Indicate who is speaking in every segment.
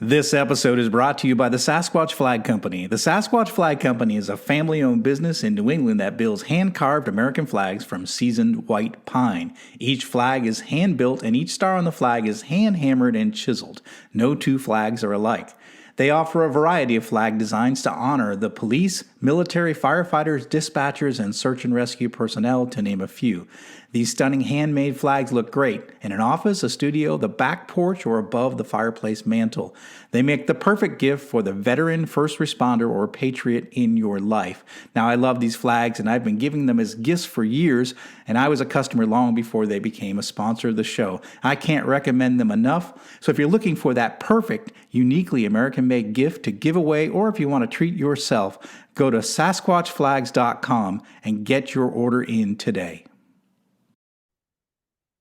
Speaker 1: This episode is brought to you by the Sasquatch Flag Company. The Sasquatch Flag Company is a family-owned business in New England that builds hand-carved American flags from seasoned white pine. Each flag is hand-built and each star on the flag is hand-hammered and chiseled. No two flags are alike. They offer a variety of flag designs to honor the police, military, firefighters, dispatchers, and search and rescue personnel, to name a few. These stunning handmade flags look great in an office, a studio, the back porch, or above the fireplace mantle. They make the perfect gift for the veteran, first responder, or patriot in your life. Now, I love these flags, and I've been giving them as gifts for years, and I was a customer long before they became a sponsor of the show. I can't recommend them enough. So if you're looking for that perfect, uniquely American-made gift to give away, or if you want to treat yourself, go to sasquatchflags.com and get your order in today.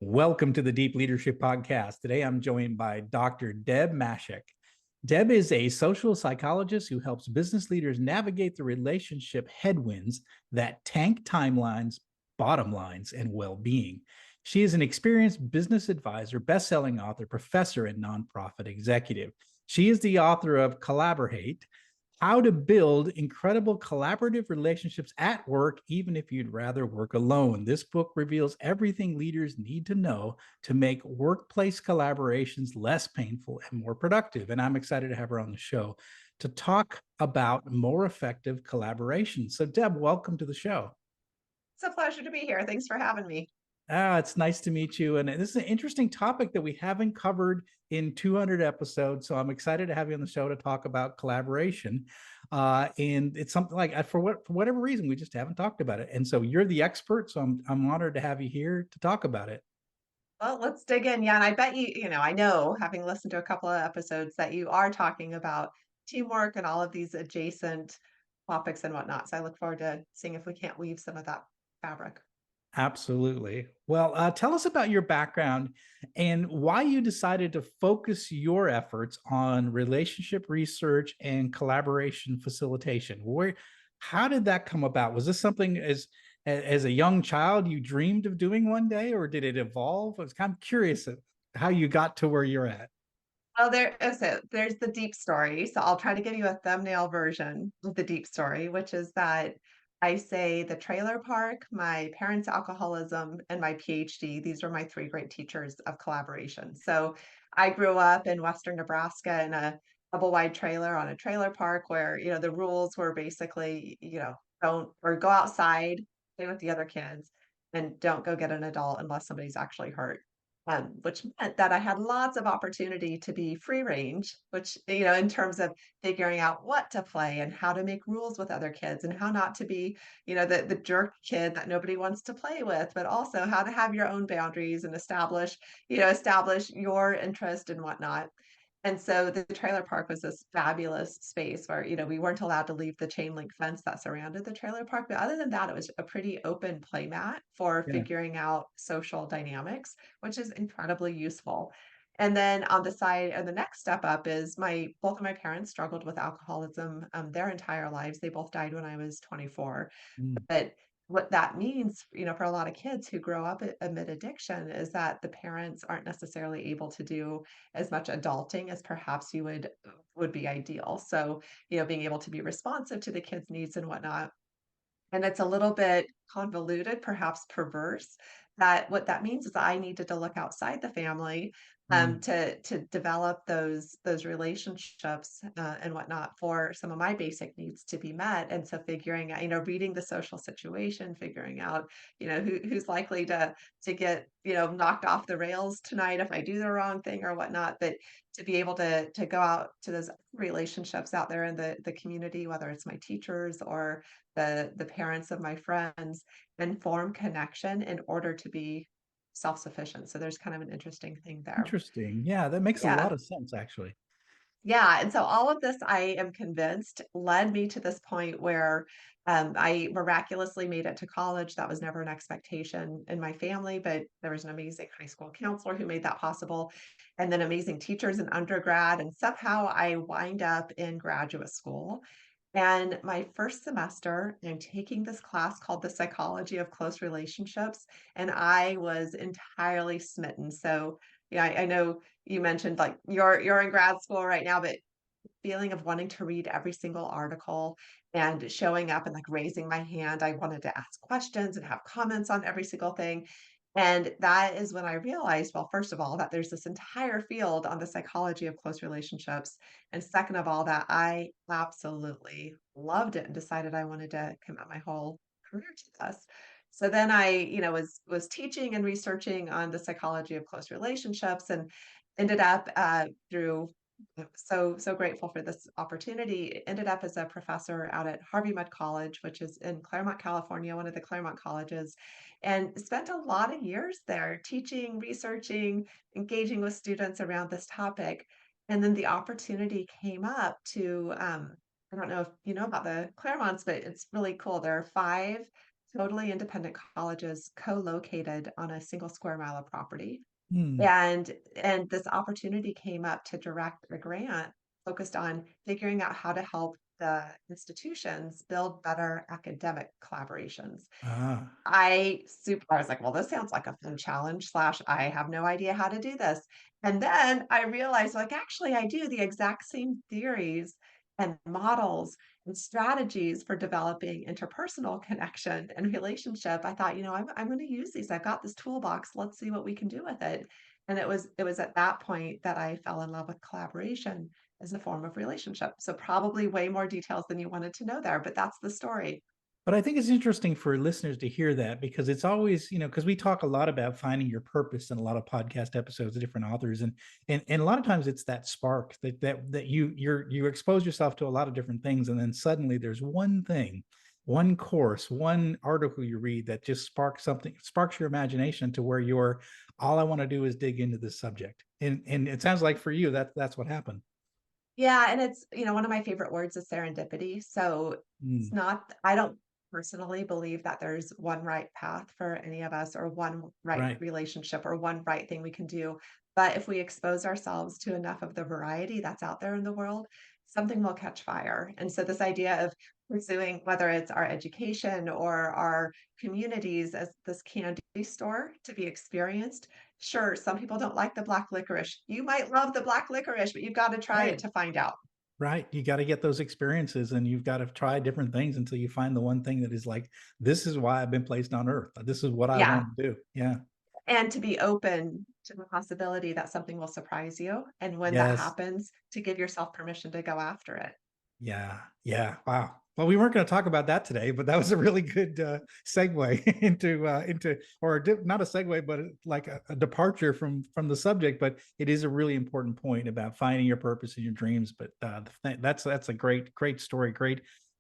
Speaker 1: Welcome to the Deep Leadership Podcast. Today I'm joined by Dr. Deb Mashek. Deb is a social psychologist who helps business leaders navigate the relationship headwinds that tank timelines, bottom lines, and well-being. She is an experienced business advisor, best-selling author, professor, and nonprofit executive. She is the author of Collabor, How to Build Incredible Collaborative Relationships at Work, Even If You'd Rather Work Alone. This book reveals everything leaders need to know to make workplace collaborations less painful and more productive. And I'm excited to have her on the show to talk about more effective collaboration. So, Deb, welcome to the show.
Speaker 2: It's a pleasure to be here. Thanks for having me.
Speaker 1: It's nice to meet you. And this is an interesting topic that we haven't covered in 200 episodes. So I'm excited to have you on the show to talk about collaboration. And it's something like, for whatever reason, we just haven't talked about it. And so you're the expert. So I'm honored to have you here to talk about it.
Speaker 2: Well, let's dig in. Yeah, and I bet I know, having listened to a couple of episodes, that you are talking about teamwork and all of these adjacent topics and whatnot. So I look forward to seeing if we can't weave some of that fabric.
Speaker 1: Absolutely. Well, tell us about your background and why you decided to focus your efforts on relationship research and collaboration facilitation. How did that come about? Was this something as a young child you dreamed of doing one day, or did it evolve? I was kind of curious of how you got to where you're at.
Speaker 2: Well, there's the deep story. So I'll try to give you a thumbnail version of the deep story, which is that I say the trailer park, my parents' alcoholism, and my PhD. These were my three great teachers of collaboration. So I grew up in Western Nebraska in a double wide trailer on a trailer park where, the rules were basically, don't or go outside, play with the other kids, and don't go get an adult unless somebody's actually hurt, which meant that I had lots of opportunity to be free range, which, in terms of figuring out what to play and how to make rules with other kids and how not to be, the jerk kid that nobody wants to play with, but also how to have your own boundaries and establish your interest and whatnot. And so the trailer park was this fabulous space where, we weren't allowed to leave the chain link fence that surrounded the trailer park. But other than that, it was a pretty open play mat for
Speaker 1: Yeah.
Speaker 2: figuring out social dynamics, which is incredibly useful. And then on the side, and the next step up is both of my parents struggled with alcoholism their entire lives. They both died when I was 24.
Speaker 1: Mm.
Speaker 2: But what that means, for a lot of kids who grow up amid addiction is that the parents aren't necessarily able to do as much adulting as perhaps you would be ideal. So, being able to be responsive to the kids' needs and whatnot. And it's a little bit convoluted, perhaps perverse, that what that means is I needed to look outside the family,
Speaker 1: Mm.
Speaker 2: to develop those relationships, and whatnot for some of my basic needs to be met. And so figuring out, reading the social situation, figuring out, who's likely to get, knocked off the rails tonight if I do the wrong thing or whatnot. But to be able to go out to those relationships out there in the community, whether it's my teachers or the parents of my friends, and form connection in order to be self-sufficient. So there's kind of an interesting thing there.
Speaker 1: Interesting. Yeah, that makes a lot
Speaker 2: Yeah.
Speaker 1: of sense, actually.
Speaker 2: Yeah, and so all of this, I am convinced, led me to this point where, I miraculously made it to college. That was never an expectation in my family, but there was an amazing high school counselor who made that possible, and then amazing teachers in undergrad, and somehow I wind up in graduate school. And my first semester, I'm taking this class called The Psychology of Close Relationships, and I was entirely smitten. So, yeah, I know you mentioned like you're in grad school right now, but feeling of wanting to read every single article and showing up and like raising my hand. I wanted to ask questions and have comments on every single thing. And that is when I realized, well, first of all, that there's this entire field on the psychology of close relationships. And second of all, that I absolutely loved it and decided I wanted to commit my whole career to this. So then I, was teaching and researching on the psychology of close relationships and ended up through so grateful for this opportunity. Ended up as a professor out at Harvey Mudd College, which is in Claremont, California, one of the Claremont colleges, and spent a lot of years there teaching, researching, engaging with students around this topic. And then the opportunity came up to, I don't know if you know about the Claremonts, but it's really cool. There are five totally independent colleges co-located on a single square mile of property.
Speaker 1: Hmm.
Speaker 2: And this opportunity came up to direct a grant focused on figuring out how to help the institutions build better academic collaborations.
Speaker 1: Ah.
Speaker 2: I was like, well, this sounds like a fun challenge slash I have no idea how to do this. And then I realized like actually I do the exact same theories and models and strategies for developing interpersonal connection and relationship. I thought, I'm going to use these. I've got this toolbox. Let's see what we can do with it. And it was at that point that I fell in love with collaboration as a form of relationship. So probably way more details than you wanted to know there, but that's the story.
Speaker 1: But I think it's interesting for listeners to hear that because it's always, because we talk a lot about finding your purpose in a lot of podcast episodes of different authors, and a lot of times it's that spark that you expose yourself to a lot of different things, and then suddenly there's one thing, one course, one article you read that just sparks your imagination to where you're all I want to do is dig into this subject, and it sounds like for you that's what happened.
Speaker 2: Yeah, and it's, one of my favorite words is serendipity. So it's
Speaker 1: Mm,
Speaker 2: not, I don't personally believe that there's one right path for any of us or one right
Speaker 1: right.
Speaker 2: relationship or one right thing we can do. But if we expose ourselves to enough of the variety that's out there in the world, something will catch fire. And so this idea of pursuing whether it's our education or our communities as this candy store to be experienced. Sure, some people don't like the black licorice. You might love the black licorice, but you've got to try it
Speaker 1: Right.
Speaker 2: to find out.
Speaker 1: Right. You got to get those experiences and you've got to try different things until you find the one thing that is like, this is why I've been placed on earth. This is what I
Speaker 2: Yeah,
Speaker 1: want to do. Yeah.
Speaker 2: and to be open to the possibility that something will surprise you, and when that
Speaker 1: Yes.
Speaker 2: happens, to give yourself permission to go after it.
Speaker 1: Yeah. Yeah. Wow. Well, we weren't going to talk about that today, but that was a really good segue not a segue, but like a departure from the subject. But it is a really important point about finding your purpose in your dreams. But that's a great story,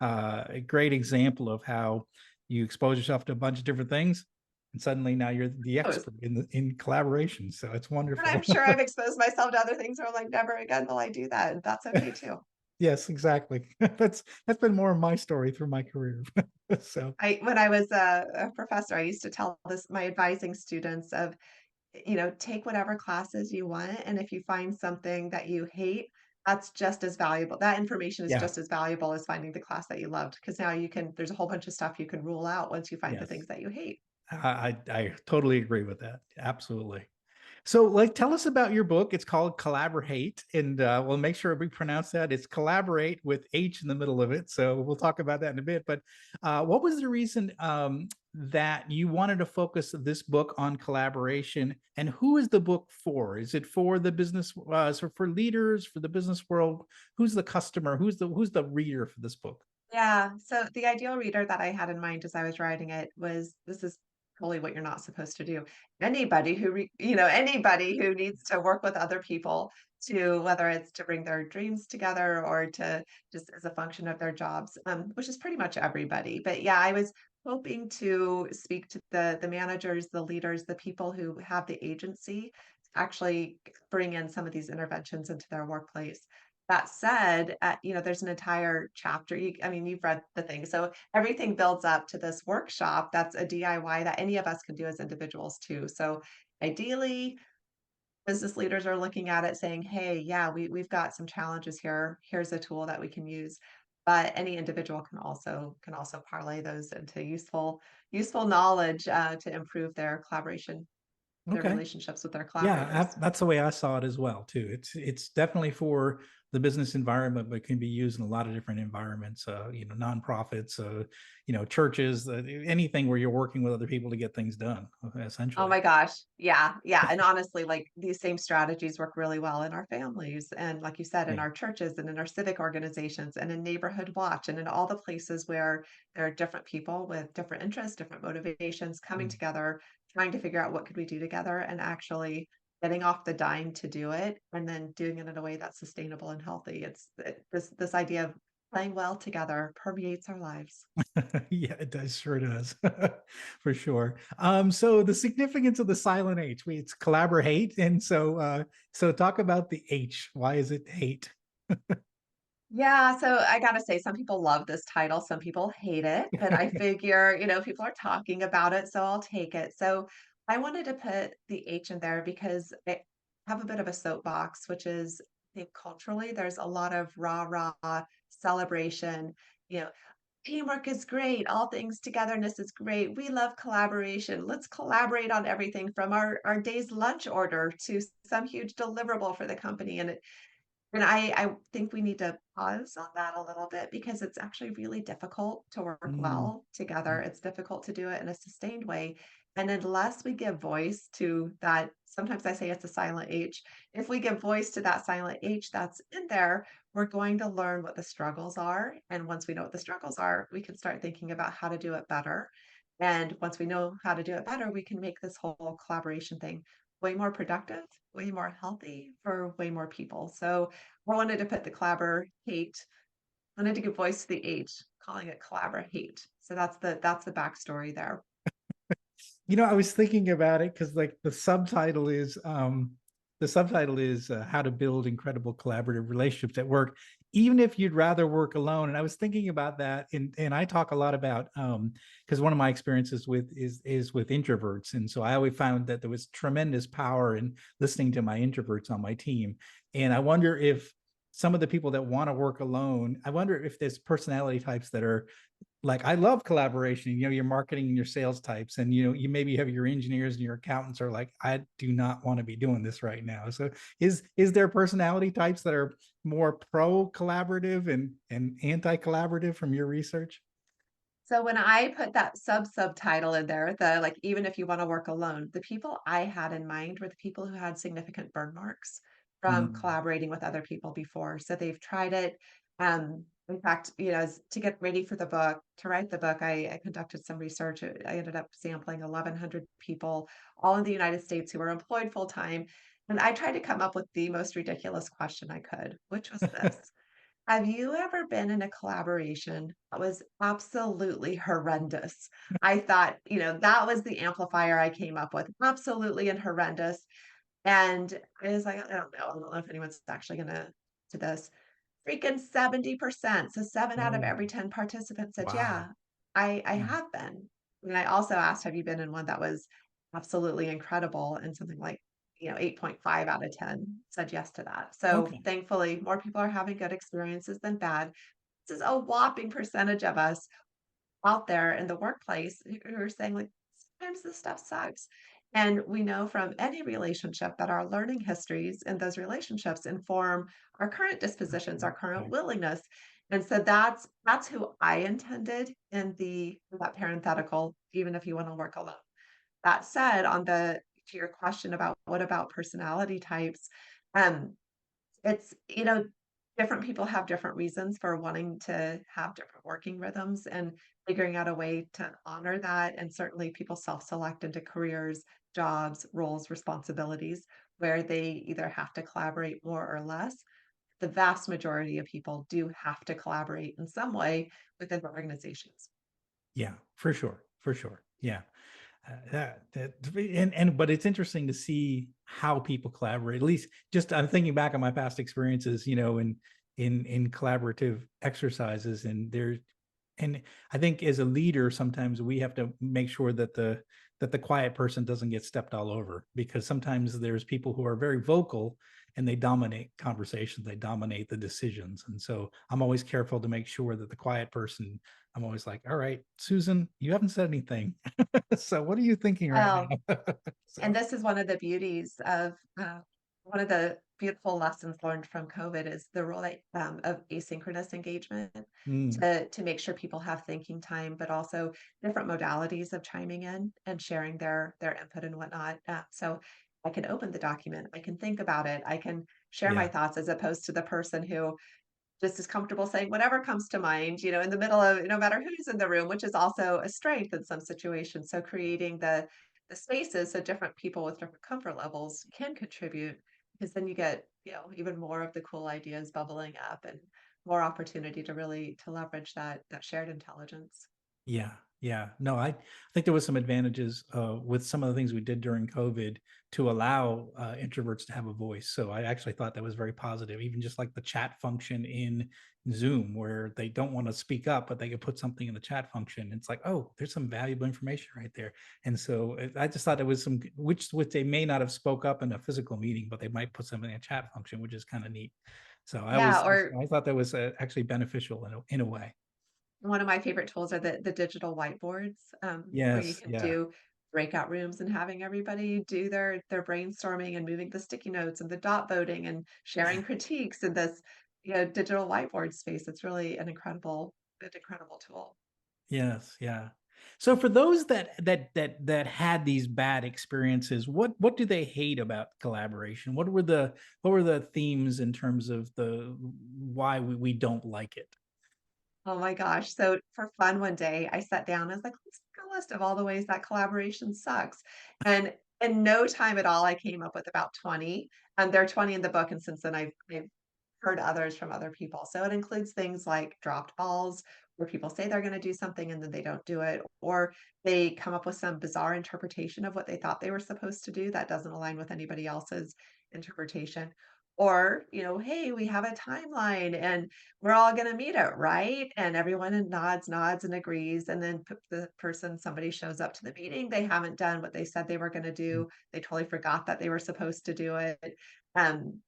Speaker 1: a great example of how you expose yourself to a bunch of different things, and suddenly now you're the expert in collaboration. So it's
Speaker 2: And I'm
Speaker 1: wonderful.
Speaker 2: sure I've exposed myself to other things where I'm like, never again will I do that. And that's okay too.
Speaker 1: Yes, exactly. That's been more of my story through my career. So
Speaker 2: When I was a professor, I used to tell this my advising students of, take whatever classes you want. And if you find something that you hate, that's just as valuable. That information is
Speaker 1: yeah,
Speaker 2: just as valuable as finding the class that you loved. Because now there's a whole bunch of stuff you can rule out once you find the
Speaker 1: yes.
Speaker 2: things that you hate.
Speaker 1: I totally agree with that. Absolutely. So, like, tell us about your book. It's called Collaborate, and we'll make sure we pronounce that. It's collaborate with H in the middle of it. So we'll talk about that in a bit. But what was the reason that you wanted to focus this book on collaboration? And who is the book for? Is it for the business, so for leaders, for the business world? Who's the customer? Who's the reader for this book?
Speaker 2: Yeah. So the ideal reader that I had in mind as I was writing it was this is totally what you're not supposed to do. Anybody who needs to work with other people to whether it's to bring their dreams together or to just as a function of their jobs, which is pretty much everybody. But yeah, I was hoping to speak to the managers, the leaders, the people who have the agency to actually bring in some of these interventions into their workplace. That said, there's an entire chapter. I mean, you've read the thing. So everything builds up to this workshop that's a DIY that any of us can do as individuals too. So ideally, business leaders are looking at it saying, hey, yeah, we've got some challenges here. Here's a tool that we can use. But any individual can also parlay those into useful knowledge to improve their collaboration. their
Speaker 1: Okay.
Speaker 2: relationships with their
Speaker 1: Yeah,
Speaker 2: collaborators.
Speaker 1: that's the way I saw it as well too. It's definitely for the business environment, but can be used in a lot of different environments. Nonprofits, churches, anything where you're working with other people to get things done.
Speaker 2: Oh
Speaker 1: Essentially,
Speaker 2: my gosh. Yeah, yeah, and honestly, like, these same strategies work really well in our families, and like you said, in
Speaker 1: yeah.
Speaker 2: our churches, and in our civic organizations, and in Neighborhood Watch, and in all the places where there are different people with different interests, different motivations coming
Speaker 1: Mm.
Speaker 2: together, trying to figure out what could we do together, and actually getting off the dime to do it, and then doing it in a way that's sustainable and healthy. This idea of playing well together permeates our lives.
Speaker 1: Yeah, it does. Sure does. For sure. So the significance of the silent H, it's collaborate. And so talk about the H. Why is it hate?
Speaker 2: Yeah, so I gotta say, some people love this title, some people hate it, but I figure, people are talking about it, so I'll take it. So I wanted to put the H in there because I have a bit of a soapbox, which is, I think culturally, there's a lot of rah rah celebration. You know, teamwork is great, all things togetherness is great. We love collaboration. Let's collaborate on everything from our day's lunch order to some huge deliverable for the company. And I think we need to pause on that a little bit because it's actually really difficult to work
Speaker 1: Mm,
Speaker 2: well together.
Speaker 1: mm,
Speaker 2: It's difficult to do it in a sustained way. And unless we give voice to that, sometimes I say it's a silent H. If we give voice to that silent H that's in there, we're going to learn what the struggles are. And once we know what the struggles are, we can start thinking about how to do it better. And once we know how to do it better, we can make this whole collaboration thing way more productive, way more healthy for way more people. So I wanted to put the collaborate, wanted to give voice to the H, calling it collaborate. So that's the backstory there.
Speaker 1: I was thinking about it because like the subtitle is how to build incredible collaborative relationships at work, even if you'd rather work alone. And I was thinking about that, and I talk a lot about because one of my experiences with is with introverts, and so I always found that there was tremendous power in listening to my introverts on my team. And I wonder if some of the people that want to work alone, I wonder if there's personality types that are like, I love collaboration, your marketing and your sales types, and you maybe have your engineers and your accountants are like, I do not want to be doing this right now. So is there personality types that are more pro collaborative and anti collaborative from your research?
Speaker 2: So when I put that subtitle in there, the like, even if you want to work alone, the people I had in mind were the people who had significant burn marks from
Speaker 1: Mm,
Speaker 2: collaborating with other people before. So they've tried it. In fact, to get ready for the book, to write the book, I conducted some research. I ended up sampling 1,100 people, all in the United States who were employed full time. And I tried to come up with the most ridiculous question I could, which was this. Have you ever been in a collaboration that was absolutely horrendous? I thought, that was the amplifier I came up with, absolutely and horrendous. And I was like, I don't know if anyone's actually gonna to this. Freaking 70%. So 7 out of
Speaker 1: oh,
Speaker 2: every 10 participants said,
Speaker 1: wow.
Speaker 2: yeah, I
Speaker 1: Mm,
Speaker 2: have been. And I also asked, have you been in one that was absolutely incredible? And something like, 8.5 out of 10 said yes to that. So
Speaker 1: okay.
Speaker 2: thankfully, more people are having good experiences than bad. This is a whopping percentage of us out there in the workplace who are saying, like, sometimes this stuff sucks. And we know from any relationship that our learning histories in those relationships inform our current dispositions, our current
Speaker 1: Okay.
Speaker 2: willingness. And so that's who I intended in that parenthetical, even if you want to work alone. That said, to your question about what about personality types, um, it's, different people have different reasons for wanting to have different working rhythms and figuring out a way to honor that. And certainly people self-select into careers, jobs, roles, responsibilities where they either have to collaborate more or less. The vast majority of people do have to collaborate in some way within organizations.
Speaker 1: Yeah, for sure. For sure. Yeah. And but it's interesting to see how people collaborate. At least just I'm thinking back on my past experiences, in collaborative exercises, and I think as a leader, sometimes we have to make sure that that the quiet person doesn't get stepped all over, because sometimes there's people who are very vocal and they dominate conversations, they dominate the decisions. And so I'm always careful to make sure that the quiet person, I'm always like, all right, Susan, you haven't said anything. So what are you thinking right
Speaker 2: Well,
Speaker 1: now?
Speaker 2: and
Speaker 1: So,
Speaker 2: this is one of the beauties of one of the beautiful lessons learned from COVID is the role of asynchronous engagement
Speaker 1: mm,
Speaker 2: to make sure people have thinking time, but also different modalities of chiming in and sharing their input and whatnot. So I can open the document, I can think about it, I can share my
Speaker 1: yeah,
Speaker 2: thoughts as opposed to the person who just as comfortable saying whatever comes to mind, in the middle of no matter who's in the room, which is also a strength in some situations. So creating the spaces so different people with different comfort levels can contribute because then you get, even more of the cool ideas bubbling up and more opportunity to really to leverage that shared intelligence.
Speaker 1: yeah, yeah. No, I think there was some advantages with some of the things we did during COVID to allow introverts to have a voice. So I actually thought that was very positive. Even just like the chat function in Zoom, where they don't want to speak up, but they could put something in the chat function. It's like, oh, there's some valuable information right there. And so I just thought there was some, which they may not have spoke up in a physical meeting, but they might put something in a chat function, which is kind of neat. So
Speaker 2: Yeah, or
Speaker 1: I thought that was actually beneficial in a way.
Speaker 2: one of my favorite tools are the digital whiteboards, where you
Speaker 1: Yes,
Speaker 2: can
Speaker 1: yeah.
Speaker 2: do breakout rooms and having everybody do their brainstorming and moving the sticky notes and the dot voting and sharing critiques in this, digital whiteboard space. It's really an incredible tool.
Speaker 1: Yes, yeah. So for those that had these bad experiences, what do they hate about collaboration? What were the themes in terms of the why we don't like it?
Speaker 2: Oh my gosh. So for fun one day, I sat down, I was like, let's make a list of all the ways that collaboration sucks. And in no time at all, I came up with about 20. And there are 20 in the book. And since then I've heard others from other people. So it includes things like dropped balls, where people say they're going to do something and then they don't do it, or they come up with some bizarre interpretation of what they thought they were supposed to do that doesn't align with anybody else's interpretation. Or, hey, we have a timeline and we're all going to meet it, right? And everyone nods and agrees. And then the person, somebody shows up to the meeting, they haven't done what they said they were going to
Speaker 1: Mm,
Speaker 2: do. They totally forgot that they were supposed to do it. Um,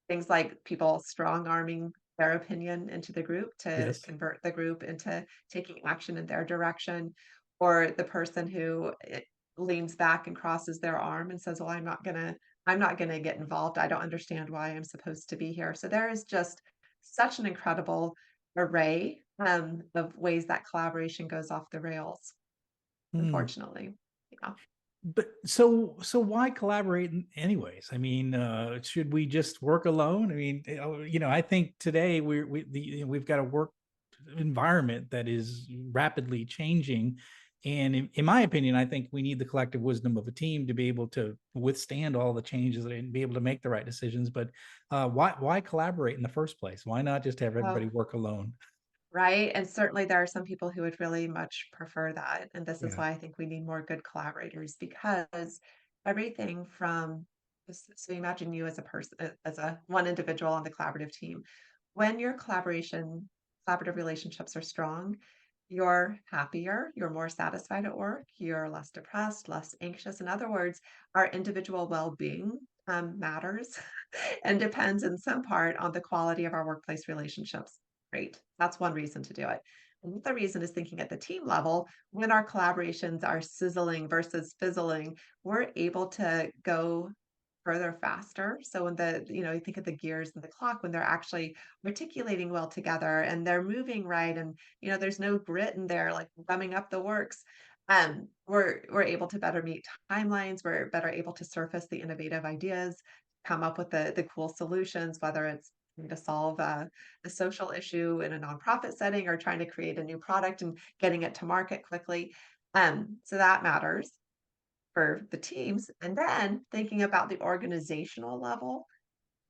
Speaker 2: Things like people strong arming their opinion into the group to
Speaker 1: yes.
Speaker 2: convert the group into taking action in their direction, or the person who leans back and crosses their arm and says, "Well, I'm not gonna get involved. I don't understand why I'm supposed to be here." So there is just such an incredible array of ways that collaboration goes off the rails,
Speaker 1: Mm.
Speaker 2: unfortunately. Yeah.
Speaker 1: But so why collaborate anyways? I mean, should we just work alone? I mean, I think today we've got a work environment that is rapidly changing, and in my opinion, I think we need the collective wisdom of a team to be able to withstand all the changes and be able to make the right decisions. But why collaborate in the first place? Why not just have everybody
Speaker 2: Oh,
Speaker 1: work alone?
Speaker 2: right, and certainly there are some people who would really much prefer that, and this is
Speaker 1: Yeah.
Speaker 2: why I think we need more good collaborators because everything from so imagine you as a person, as a one individual on the collaborative team. When your collaborative relationships are strong, you're happier, you're more satisfied at work, you're less depressed, less anxious. In other words, our individual well-being matters and depends in some part on the quality of our workplace relationships. Great. That's one reason to do it. Another reason is thinking at the team level, when our collaborations are sizzling versus fizzling, we're able to go further faster. So when you think of the gears and the clock, when they're actually articulating well together and they're moving right, and there's no grit in there like gumming up the works. We're able to better meet timelines. We're better able to surface the innovative ideas, come up with the cool solutions, whether it's trying to solve a social issue in a nonprofit setting or trying to create a new product and getting it to market quickly. So that matters for the teams. And then thinking about the organizational level,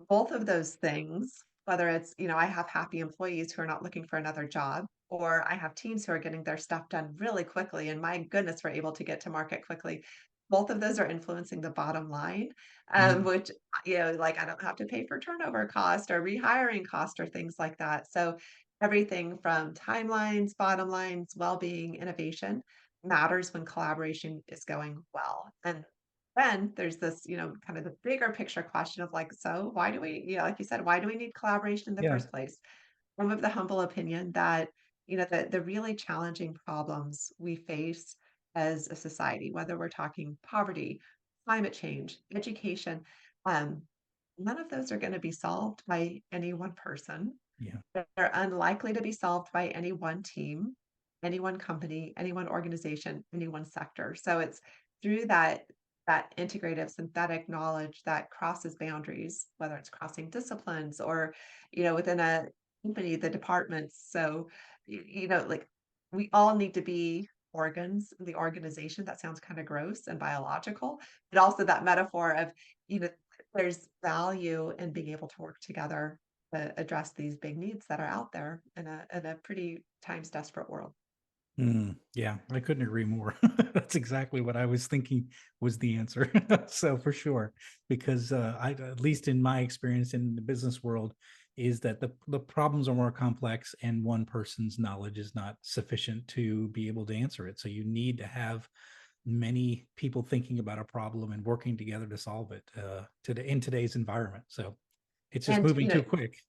Speaker 2: both of those things, whether it's, I have happy employees who are not looking for another job, or I have teams who are getting their stuff done really quickly. And my goodness, we're able to get to market quickly. Both of those are influencing the bottom line,
Speaker 1: Mm.
Speaker 2: which, like I don't have to pay for turnover cost or rehiring cost or things like that. So everything from timelines, bottom lines, well being, innovation. matters when collaboration is going well. And then there's this, kind of the bigger picture question of like, so why do we, like you said, why do we need collaboration in the
Speaker 1: Yeah.
Speaker 2: first place? I'm of the humble opinion that, the really challenging problems we face as a society, whether we're talking poverty, climate change, education, um, none of those are going to be solved by any one person.
Speaker 1: Yeah.
Speaker 2: They're unlikely to be solved by any one team, any one company, any one organization, any one sector. So it's through that integrative synthetic knowledge that crosses boundaries, whether it's crossing disciplines or, within a company, the departments. So, like we all need to be organs in the organization. That sounds kind of gross and biological, but also that metaphor of, you know, there's value in being able to work together to address these big needs that are out there in a pretty times desperate world.
Speaker 1: Yeah, I couldn't agree more. That's exactly what I was thinking was the answer. So for sure, because at least in my experience in the business world, is that the problems are more complex, and one person's knowledge is not sufficient to be able to answer it. So you need to have many people thinking about a problem and working together to solve it in today's environment. So it's just
Speaker 2: And
Speaker 1: moving too quick.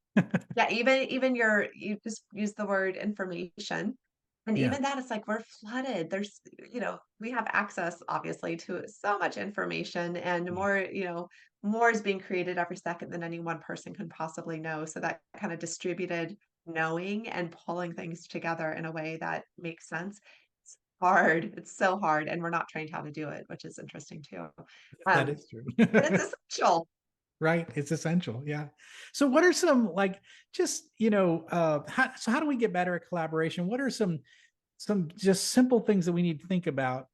Speaker 2: yeah, even you just use the word information. And
Speaker 1: Yeah.
Speaker 2: even that, it's like we're flooded. We have access obviously to so much information and
Speaker 1: Yeah.
Speaker 2: more, more is being created every second than any one person can possibly know. So that kind of distributed knowing and pulling things together in a way that makes sense. It's hard. It's so hard. And we're not trained how to do it, which is interesting too.
Speaker 1: That
Speaker 2: Um,
Speaker 1: is true.
Speaker 2: but it's essential.
Speaker 1: Right, it's essential, yeah. So what are some, like, just, how do we get better at collaboration? What are some just simple things that we need to think about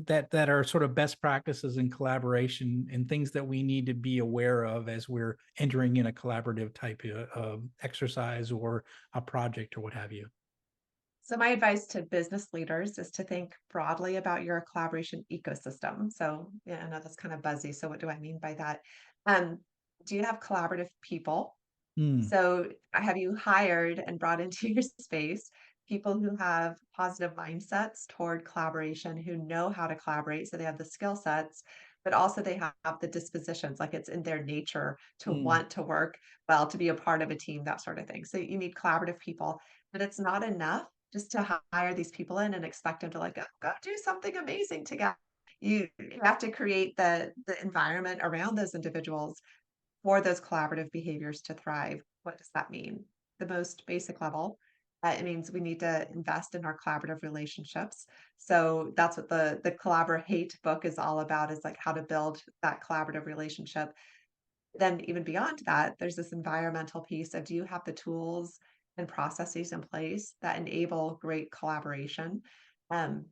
Speaker 1: that are sort of best practices in collaboration, and things that we need to be aware of as we're entering in a collaborative type of exercise or a project or what have you?
Speaker 2: So my advice to business leaders is to think broadly about your collaboration ecosystem. So yeah, I know that's kind of buzzy. So what do I mean by that? Um, do you have collaborative people?
Speaker 1: Mm,
Speaker 2: So have you hired and brought into your space people who have positive mindsets toward collaboration, who know how to collaborate, so they have the skill sets, but also they have the dispositions, like it's in their nature to
Speaker 1: mm.
Speaker 2: want to work well, to be a part of a team, that sort of thing. So you need collaborative people, but it's not enough just to hire these people in and expect them to like go do something amazing together. You have to create the environment around those individuals for those collaborative behaviors to thrive. What does that mean? The most basic level, it means we need to invest in our collaborative relationships. So that's what the Collaborate book is all about, is like how to build that collaborative relationship. Then even beyond that, there's this environmental piece of, do you have the tools and processes in place that enable great collaboration? Um,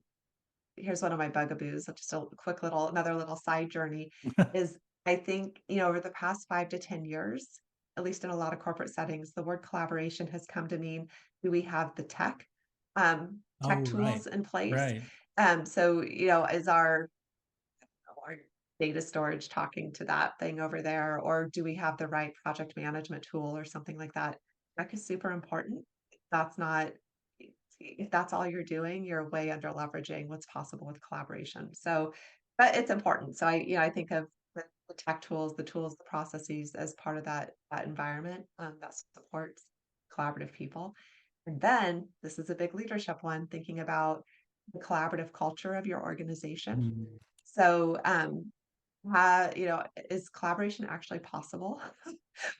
Speaker 2: Here's one of my bugaboos, just a quick little another little side journey is I think, over the past 5 to 10 years, at least in a lot of corporate settings, the word collaboration has come to mean, do we have the tech
Speaker 1: Oh, right,
Speaker 2: tools in place?
Speaker 1: right.
Speaker 2: So, is our data storage talking to that thing over there, or do we have the right project management tool or something like that? Tech is super important. That's not if that's all you're doing, you're way under leveraging what's possible with collaboration. So, but it's important. So I think of the tech tools, the processes as part of that environment that supports collaborative people. And then this is a big leadership one, thinking about the collaborative culture of your organization.
Speaker 1: Mm,
Speaker 2: So, is collaboration actually possible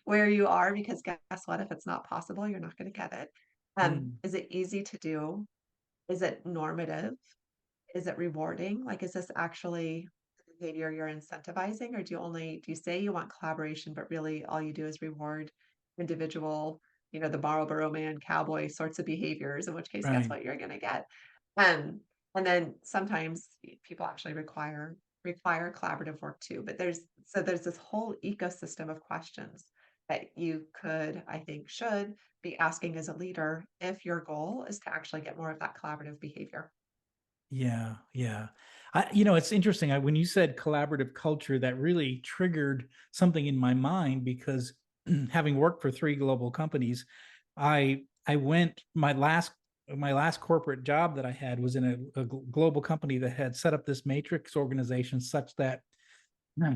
Speaker 2: where you are? Because guess what? If it's not possible, you're not going to get it.
Speaker 1: mm.
Speaker 2: Is it easy to do? Is it normative? Is it rewarding? Like, is this actually the behavior you're incentivizing, or do you say you want collaboration, but really all you do is reward individual, the Marlboro Man cowboy sorts of behaviors, in which case, guess
Speaker 1: Right.
Speaker 2: what you're going to get? Um, and then sometimes people actually require collaborative work too. But there's this whole ecosystem of questions that you could, I think, should be asking as a leader if your goal is to actually get more of that collaborative behavior.
Speaker 1: Yeah, yeah. It's interesting. When you said collaborative culture, that really triggered something in my mind, because having worked for three global companies, I went my last my last corporate job that I had was in a global company that had set up this matrix organization such that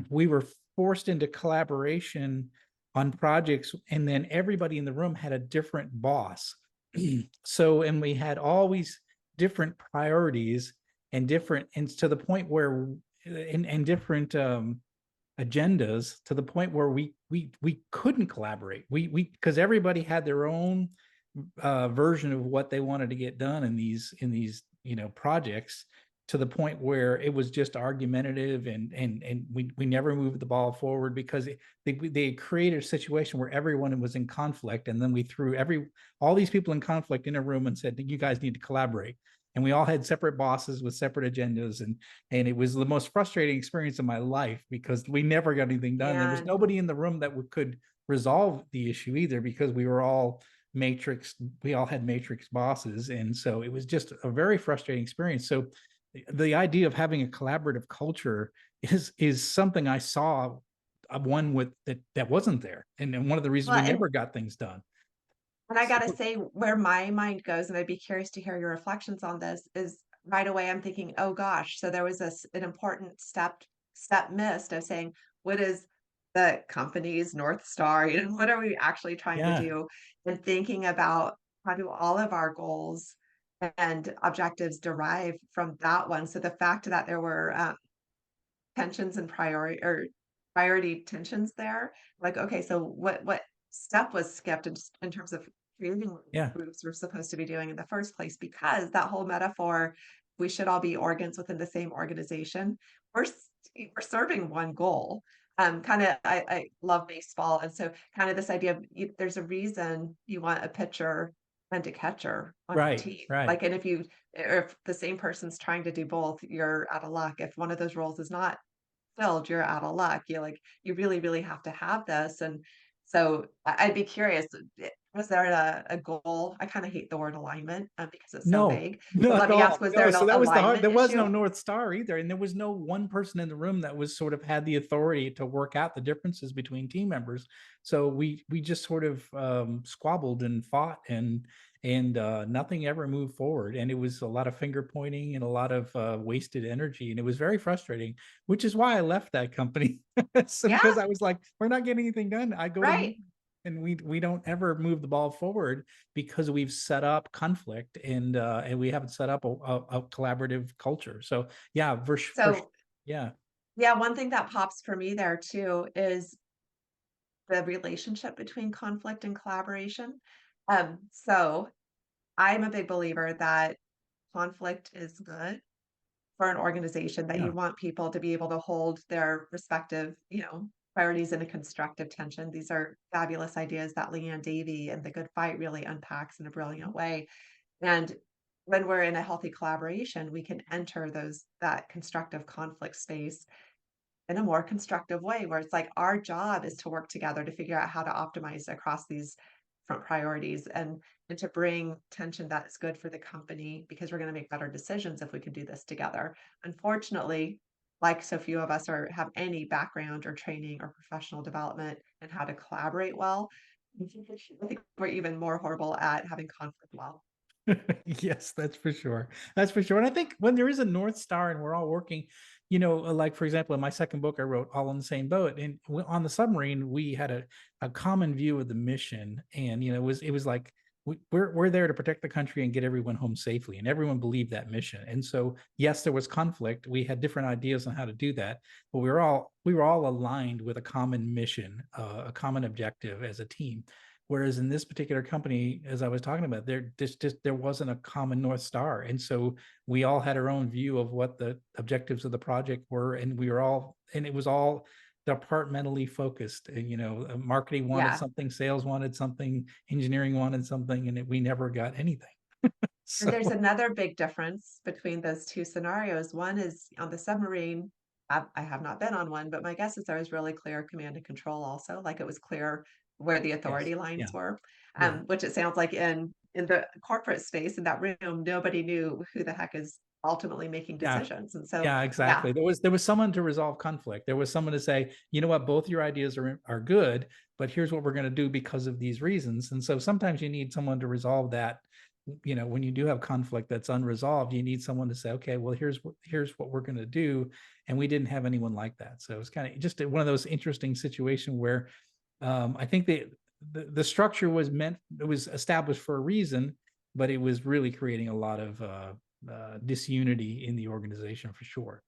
Speaker 1: we were forced into collaboration on projects, and then everybody in the room had a different boss. So, and we had always different priorities and different, and to the point where, and different agendas, to the point where we couldn't collaborate. We because everybody had their own version of what they wanted to get done in these projects, to the point where it was just argumentative, and we never moved the ball forward because they created a situation where everyone was in conflict, and then we threw all these people in conflict in a room and said, you guys need to collaborate. And we all had separate bosses with separate agendas, and it was the most frustrating experience of my life because we never got anything done. There was
Speaker 2: And
Speaker 1: nobody in the room that could resolve the issue either, because we all had matrix bosses, and so it was just a very frustrating experience. So the idea of having a collaborative culture is something I saw one with that wasn't there, and one of the reasons
Speaker 2: well,
Speaker 1: we never got things done.
Speaker 2: and I gotta
Speaker 1: So,
Speaker 2: say where my mind goes, and I'd be curious to hear your reflections on this, is right away I'm thinking, oh gosh, so there was an important step missed of saying, what is the company's North Star? You know, what are we actually trying to
Speaker 1: yeah,
Speaker 2: do? And thinking about how do all of our goals and objectives derive from that one. So the fact that there were tensions and priority tensions there. Like, okay, so what step was skipped in terms of creating what
Speaker 1: yeah,
Speaker 2: groups we're supposed to be doing in the first place? Because that whole metaphor, we should all be organs within the same organization. We're serving one goal. Kind of, I love baseball, and so kind of this idea of there's a reason you want a pitcher and a catcher on your
Speaker 1: right,
Speaker 2: team.
Speaker 1: right.
Speaker 2: Like, and if the same person's trying to do both, you're out of luck. If one of those roles is not filled, you're out of luck. You're like, you really, really have to have this. And so I'd be curious, was there a goal? I kind of hate the word alignment because it's so
Speaker 1: No,
Speaker 2: vague. But
Speaker 1: not
Speaker 2: let
Speaker 1: at
Speaker 2: me ask,
Speaker 1: all.
Speaker 2: was there
Speaker 1: No,
Speaker 2: an
Speaker 1: so that was the hard.
Speaker 2: alignment
Speaker 1: There was no
Speaker 2: issue?
Speaker 1: North Star either, and there was no one person in the room that was sort of had the authority to work out the differences between team members. So we just sort of squabbled and fought, and nothing ever moved forward. And it was a lot of finger pointing and a lot of wasted energy, and it was very frustrating. Which is why I left that company. So because
Speaker 2: Yeah,
Speaker 1: I was like, we're not getting anything done. I go to
Speaker 2: right.
Speaker 1: meetings, and we don't ever move the ball forward because we've set up conflict, and we haven't set up a collaborative culture. So yeah,
Speaker 2: So
Speaker 1: yeah,
Speaker 2: yeah, one thing that pops for me there too is the relationship between conflict and collaboration. So I'm a big believer that conflict is good for an organization, that
Speaker 1: yeah,
Speaker 2: you want people to be able to hold their respective, priorities in a constructive tension. These are fabulous ideas that Leanne Davy and The Good Fight really unpacks in a brilliant way. And when we're in a healthy collaboration, we can enter that constructive conflict space in a more constructive way where it's like our job is to work together to figure out how to optimize across these different priorities and to bring tension that is good for the company because we're going to make better decisions if we can do this together. Unfortunately, like so few of us have any background or training or professional development in how to collaborate well, I think we're even more horrible at having conflict well.
Speaker 1: yes, that's for sure. That's for sure. And I think when there is a North Star and we're all working, like for example, in my second book, I wrote All in the Same Boat. And on the submarine, we had a common view of the mission. And, it was like, we're there to protect the country and get everyone home safely. And everyone believed that mission. And so, yes, there was conflict. We had different ideas on how to do that, but we were all aligned with a common mission, a common objective as a team. Whereas in this particular company, as I was talking about, there wasn't a common North Star. And so we all had our own view of what the objectives of the project were. And it was all departmentally focused. And, marketing wanted
Speaker 2: Yeah.
Speaker 1: something, sales wanted something, engineering wanted something, and we never got anything.
Speaker 2: And
Speaker 1: So
Speaker 2: there's another big difference between those two scenarios. One is on the submarine. I have not been on one, but my guess is there was really clear command and control also. Like it was clear where the
Speaker 1: yes,
Speaker 2: authority lines
Speaker 1: yeah,
Speaker 2: were,
Speaker 1: yeah.
Speaker 2: which it sounds like in the corporate space in that room, nobody knew who the heck is ultimately making
Speaker 1: Yeah.
Speaker 2: decisions. And so,
Speaker 1: Yeah,
Speaker 2: yeah,
Speaker 1: exactly. There was someone to resolve conflict. There was someone to say, you know what, both your ideas are good, but here's what we're going to do because of these reasons. And so sometimes you need someone to resolve when you do have conflict that's unresolved, you need someone to say, okay, well, here's what we're going to do. And we didn't have anyone like that. So it's kind of just one of those interesting situations where I think the structure it was established for a reason, but it was really creating a lot of disunity in the organization for sure.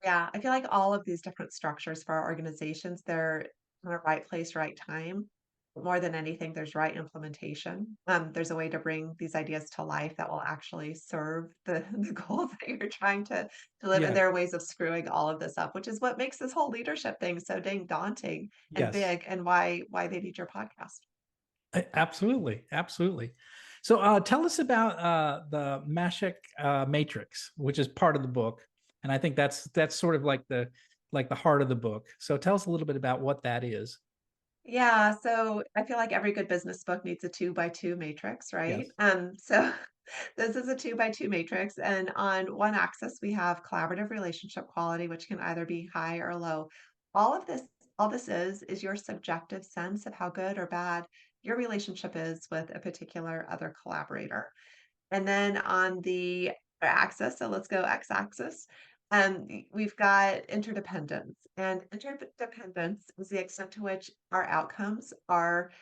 Speaker 2: Yeah, I feel like all of these different structures for our organizations, they're in the right place, right time. More than anything, there's right implementation. There's a way to bring these ideas to life that will actually serve the goals that you're trying to live. And
Speaker 1: Yeah.
Speaker 2: there are ways of screwing all of this up, which is what makes this whole leadership thing so dang daunting and
Speaker 1: Yes.
Speaker 2: big, and why they need your podcast.
Speaker 1: Absolutely, absolutely. So, tell us about the Mashek matrix, which is part of the book, and I think that's sort of like the heart of the book. So, tell us a little bit about what that is.
Speaker 2: Yeah, so I feel like every good business book needs a 2 by 2 matrix, right?
Speaker 1: Yes.
Speaker 2: So this is a 2 by 2 matrix, and on one axis we have collaborative relationship quality, which can either be high or low. All of this, all this is your subjective sense of how good or bad your relationship is with a particular other collaborator. And then on the axis, so let's go x-axis, we've got interdependence. And interdependence is the extent to which our outcomes are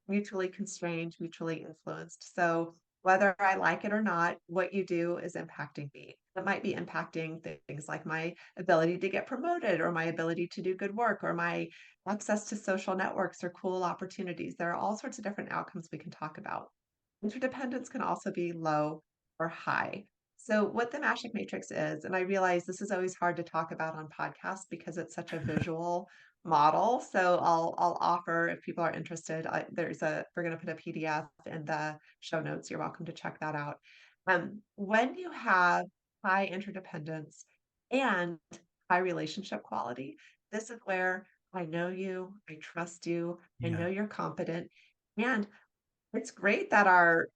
Speaker 2: mutually constrained, mutually influenced. So whether I like it or not, what you do is impacting me. It might be impacting things like my ability to get promoted, or my ability to do good work, or my access to social networks or cool opportunities. There are all sorts of different outcomes we can talk about. Interdependence can also be low or high. So, what the Mashik matrix is, and I realize this is always hard to talk about on podcasts because it's such a visual model. So, I'll offer, if people are interested. We're going to put a PDF in the show notes. You're welcome to check that out. When you have high interdependence and high relationship quality, this is where I know you, I trust you, I know
Speaker 1: Yeah.
Speaker 2: you're competent, and it's great that our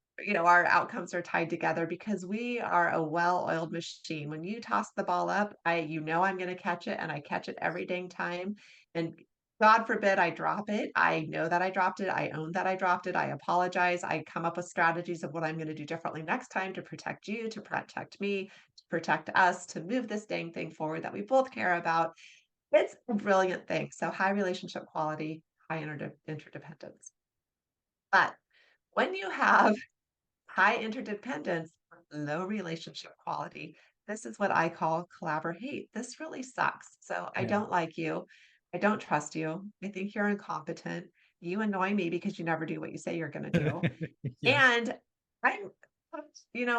Speaker 2: outcomes are tied together because we are a well-oiled machine. When you toss the ball up, I'm going to catch it, and I catch it every dang time. And God forbid I drop it. I know that I dropped it. I own that I dropped it. I apologize. I come up with strategies of what I'm going to do differently next time to protect you, to protect me, to protect us, to move this dang thing forward that we both care about. It's a brilliant thing. So high relationship quality, high interdependence. But when you have high interdependence, low relationship quality, this is what I call collaborate. This really sucks. So I
Speaker 1: Yeah.
Speaker 2: don't like you. I don't trust you. I think you're incompetent. You annoy me because you never do what you say you're going to do.
Speaker 1: Yes.
Speaker 2: And I'm,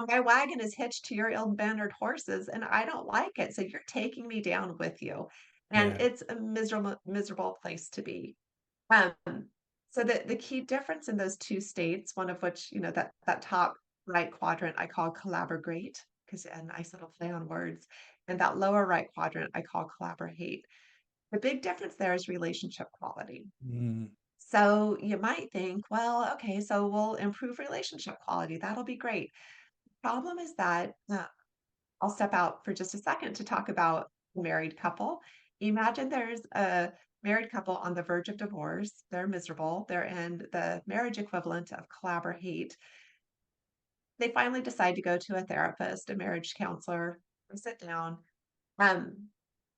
Speaker 2: my wagon is hitched to your ill-mannered horses, and I don't like it. So you're taking me down with you. And
Speaker 1: Yeah.
Speaker 2: it's a miserable, miserable place to be. Um, so the key difference in those two states, one of which, that top right quadrant I call collaborate, because a nice little play on words, and that lower right quadrant I call collaborate. The big difference there is relationship quality.
Speaker 1: Mm.
Speaker 2: So you might think, well, okay, so we'll improve relationship quality. That'll be great. Problem is that I'll step out for just a second to talk about a married couple. Imagine there's a married couple on the verge of divorce. They're miserable. They're in the marriage equivalent of collaborate. They finally decide to go to a therapist, a marriage counselor, or sit down. Um,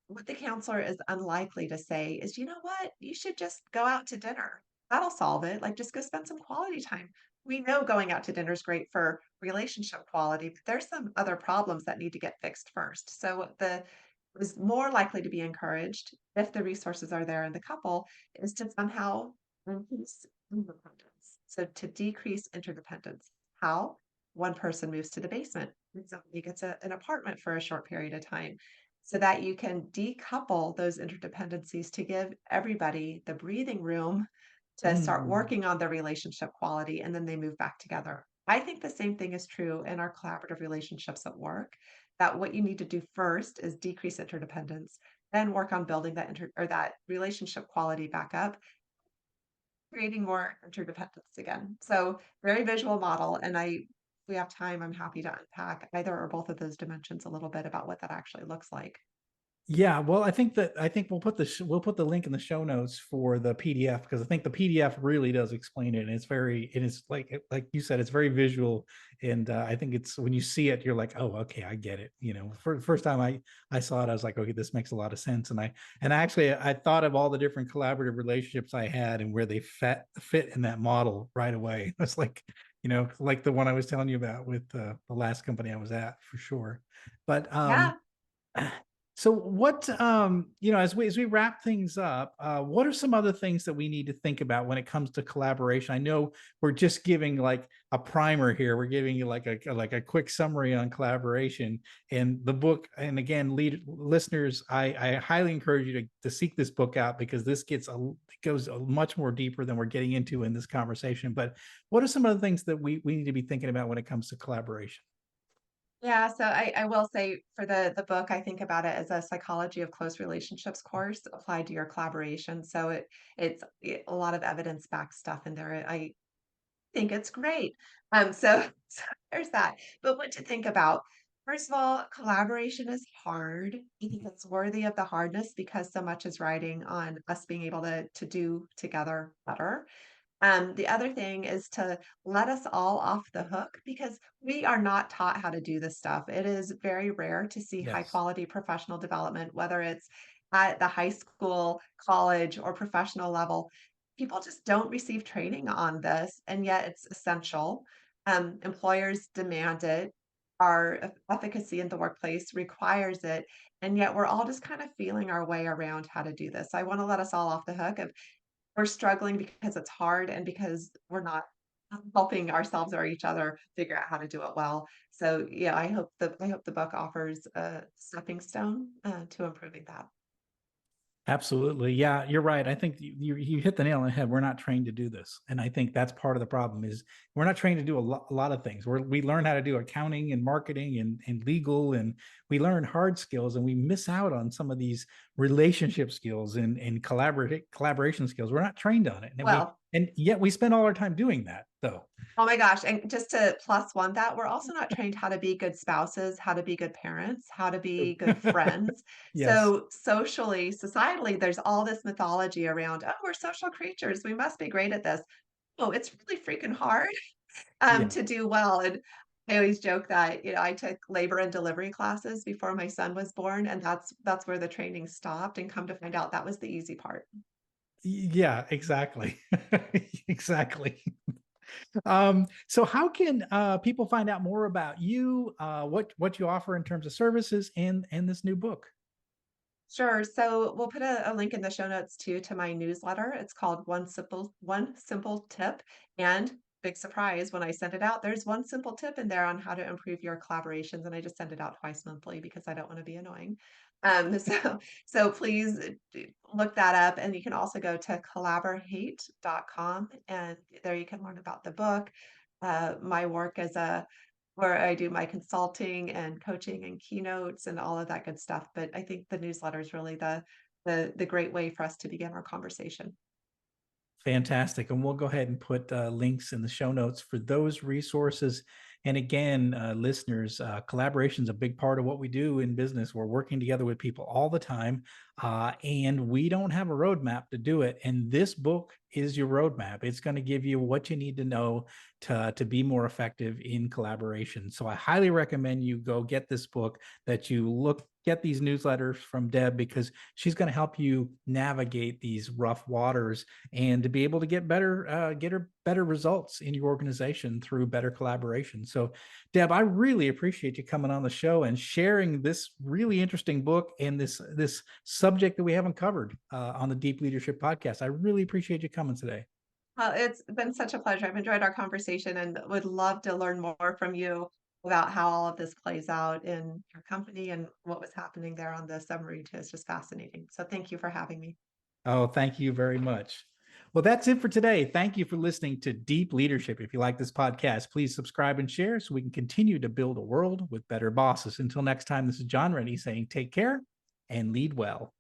Speaker 2: what the counselor is unlikely to say is, you know what, you should just go out to dinner. That'll solve it. Like, just go spend some quality time. We know going out to dinner is great for relationship quality, but there's some other problems that need to get fixed first. So the is more likely to be encouraged if the resources are there in the couple is to somehow increase independence. So to decrease interdependence. How? One person moves to the basement and somebody gets an apartment for a short period of time so that you can decouple those interdependencies to give everybody the breathing room to start
Speaker 1: Mm.
Speaker 2: working on their relationship quality, and then they move back together. I think the same thing is true in our collaborative relationships at work, that what you need to do first is decrease interdependence, then work on building that relationship quality back up, creating more interdependence again. So very visual model. And if we have time, I'm happy to unpack either or both of those dimensions a little bit about what that actually looks like.
Speaker 1: Yeah, well, I think we'll put the link in the show notes for the PDF, because I think the PDF really does explain it, and it is like you said, it's very visual, and I think it's when you see it, you're like, oh, okay, I get it. For the first time I saw it, I was like, okay, this makes a lot of sense, and actually I thought of all the different collaborative relationships I had and where they fit in that model right away. It's like like the one I was telling you about with the last company I was at, for sure. But
Speaker 2: Yeah.
Speaker 1: so what as we wrap things up, what are some other things that we need to think about when it comes to collaboration? I know we're just giving like a primer here. We're giving you like a quick summary on collaboration and the book. And again, listeners, I highly encourage you to seek this book out, because this goes much more deeper than we're getting into in this conversation. But what are some other things that we need to be thinking about when it comes to collaboration?
Speaker 2: Yeah, so I will say for the book, I think about it as a psychology of close relationships course applied to your collaboration. So a lot of evidence-backed stuff in there. I think it's great. So there's that. But what to think about? First of all, collaboration is hard. I think it's worthy of the hardness because so much is riding on us being able to do together better. The other thing is to let us all off the hook because we are not taught how to do this stuff. It is very rare to see high
Speaker 1: Yes.
Speaker 2: quality professional development, whether it's at the high school, college, or professional level. People just don't receive training on this, and yet it's essential. Employers demand it. Our efficacy in the workplace requires it, and yet we're all just kind of feeling our way around how to do this. So I want to let us all off the hook. We're struggling because it's hard and because we're not helping ourselves or each other figure out how to do it well. So, yeah, I hope the book offers a stepping stone, to improving that.
Speaker 1: Absolutely. Yeah, you're right. I think you hit the nail on the head. We're not trained to do this. And I think that's part of the problem is we're not trained to do a lot of things. We learn how to do accounting and marketing and legal, and we learn hard skills, and we miss out on some of these relationship skills and collaboration skills. We're not trained on it.
Speaker 2: Well,
Speaker 1: And yet we spend all our time doing that though.
Speaker 2: oh my gosh, and just to plus one that, we're also not trained how to be good spouses, how to be good parents, how to be good friends.
Speaker 1: Yes.
Speaker 2: So, socially, societally, there's all this mythology around, "Oh, we're social creatures, we must be great at this." Oh, it's really freaking hard.
Speaker 1: Yeah.
Speaker 2: To do well. And I always joke that, I took labor and delivery classes before my son was born, and that's where the training stopped. And come to find out that was the easy part.
Speaker 1: Yeah, exactly. Exactly. So how can people find out more about you, what you offer in terms of services and this new book?
Speaker 2: Sure. So we'll put a link in the show notes too to my newsletter. It's called One Simple Tip. And big surprise, when I send it out, there's one simple tip in there on how to improve your collaborations. And I just send it out twice monthly because I don't want to be annoying. So please look that up. And you can also go to collaborate.com and there you can learn about the book, my work as a where I do my consulting and coaching and keynotes and all of that good stuff. But I think the newsletter is really the great way for us to begin our conversation.
Speaker 1: Fantastic. And we'll go ahead and put links in the show notes for those resources. And again, listeners, collaboration is a big part of what we do in business. We're working together with people all the time, and we don't have a roadmap to do it. And this book is your roadmap. It's going to give you what you need to know to be more effective in collaboration. So I highly recommend you go get this book, that you get these newsletters from Deb, because she's going to help you navigate these rough waters and to be able to get better results in your organization through better collaboration. So, Deb, I really appreciate you coming on the show and sharing this really interesting book and this subject that we haven't covered on the Deep Leadership Podcast. I really appreciate you coming today.
Speaker 2: Well, it's been such a pleasure. I've enjoyed our conversation and would love to learn more from you about how all of this plays out in your company and what was happening there on the submarine too. It's just fascinating. So thank you for having me.
Speaker 1: Oh, thank you very much. Well, that's it for today. Thank you for listening to Deep Leadership. If you like this podcast, please subscribe and share so we can continue to build a world with better bosses. Until next time, this is John Rennie saying take care and lead well.